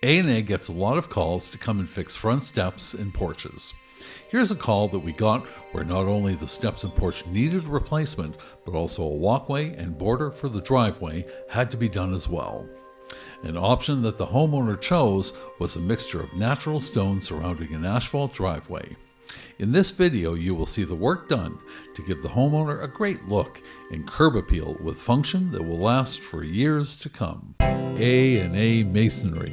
A&A gets a lot of calls to come and fix front steps and porches. Here's a call that we got where not only the steps and porch needed replacement, but also a walkway and border for the driveway had to be done as well. An option that the homeowner chose was a mixture of natural stone surrounding an asphalt driveway. In this video, you will see the work done to give the homeowner a great look and curb appeal with function that will last for years to come. A&A Masonry,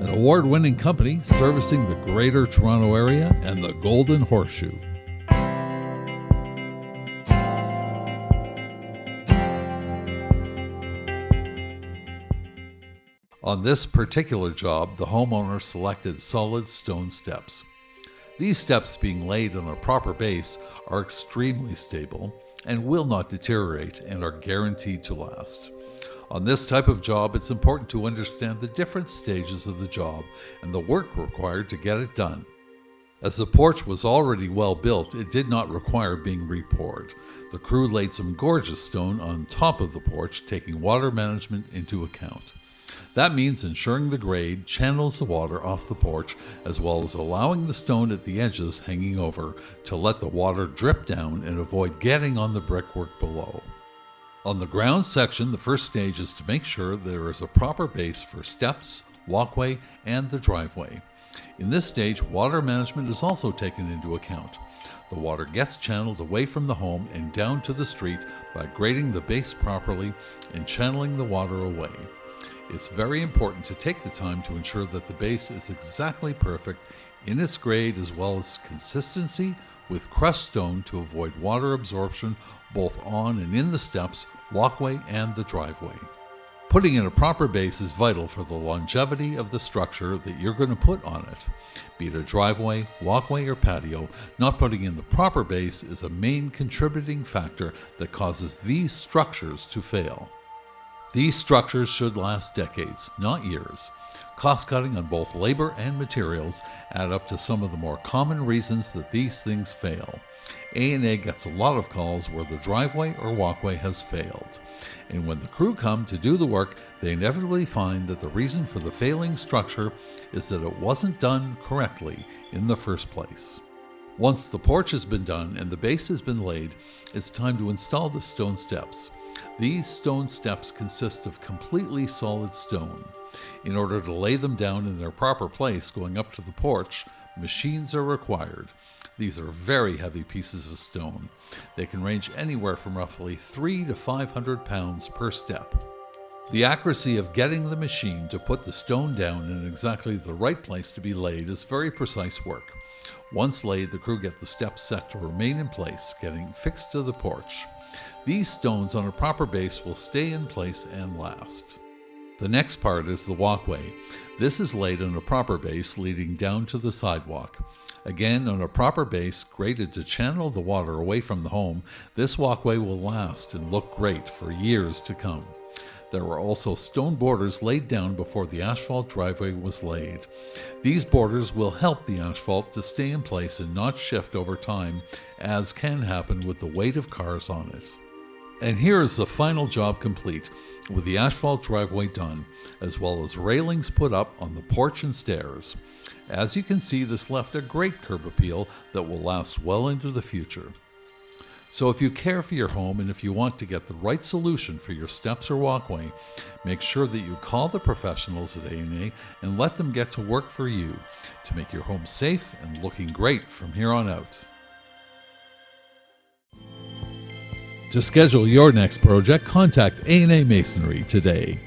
an award-winning company servicing the Greater Toronto Area and the Golden Horseshoe. On this particular job, the homeowner selected solid stone steps. These steps, being laid on a proper base, are extremely stable and will not deteriorate and are guaranteed to last. On this type of job, it's important to understand the different stages of the job and the work required to get it done. As the porch was already well built, it did not require being re-poured. The crew laid some gorgeous stone on top of the porch, taking water management into account. That means ensuring the grade channels the water off the porch, as well as allowing the stone at the edges hanging over to let the water drip down and avoid getting on the brickwork below. On the ground section, the first stage is to make sure there is a proper base for steps, walkway, and the driveway. In this stage, water management is also taken into account. The water gets channeled away from the home and down to the street by grading the base properly and channeling the water away. It's very important to take the time to ensure that the base is exactly perfect in its grade, as well as consistency with crushed stone to avoid water absorption both on and in the steps, walkway, and the driveway. Putting in a proper base is vital for the longevity of the structure that you're going to put on it. Be it a driveway, walkway, or patio, not putting in the proper base is a main contributing factor that causes these structures to fail. These structures should last decades, not years. Cost-cutting on both labor and materials add up to some of the more common reasons that these things fail. A&A gets a lot of calls where the driveway or walkway has failed. And when the crew come to do the work, they inevitably find that the reason for the failing structure is that it wasn't done correctly in the first place. Once the porch has been done and the base has been laid, it's time to install the stone steps. These stone steps consist of completely solid stone. In order to lay them down in their proper place going up to the porch, machines are required. These are very heavy pieces of stone. They can range anywhere from roughly 300 to 500 pounds per step. The accuracy of getting the machine to put the stone down in exactly the right place to be laid is very precise work. Once laid, the crew get the steps set to remain in place, getting fixed to the porch. These stones on a proper base will stay in place and last. The next part is the walkway. This is laid on a proper base leading down to the sidewalk. Again, on a proper base, graded to channel the water away from the home, this walkway will last and look great for years to come. There were also stone borders laid down before the asphalt driveway was laid. These borders will help the asphalt to stay in place and not shift over time, as can happen with the weight of cars on it. And here is the final job complete, with the asphalt driveway done, as well as railings put up on the porch and stairs. As you can see, this left a great curb appeal that will last well into the future. So if you care for your home and if you want to get the right solution for your steps or walkway, make sure that you call the professionals at A&A and let them get to work for you to make your home safe and looking great from here on out. To schedule your next project, contact A&A Masonry today.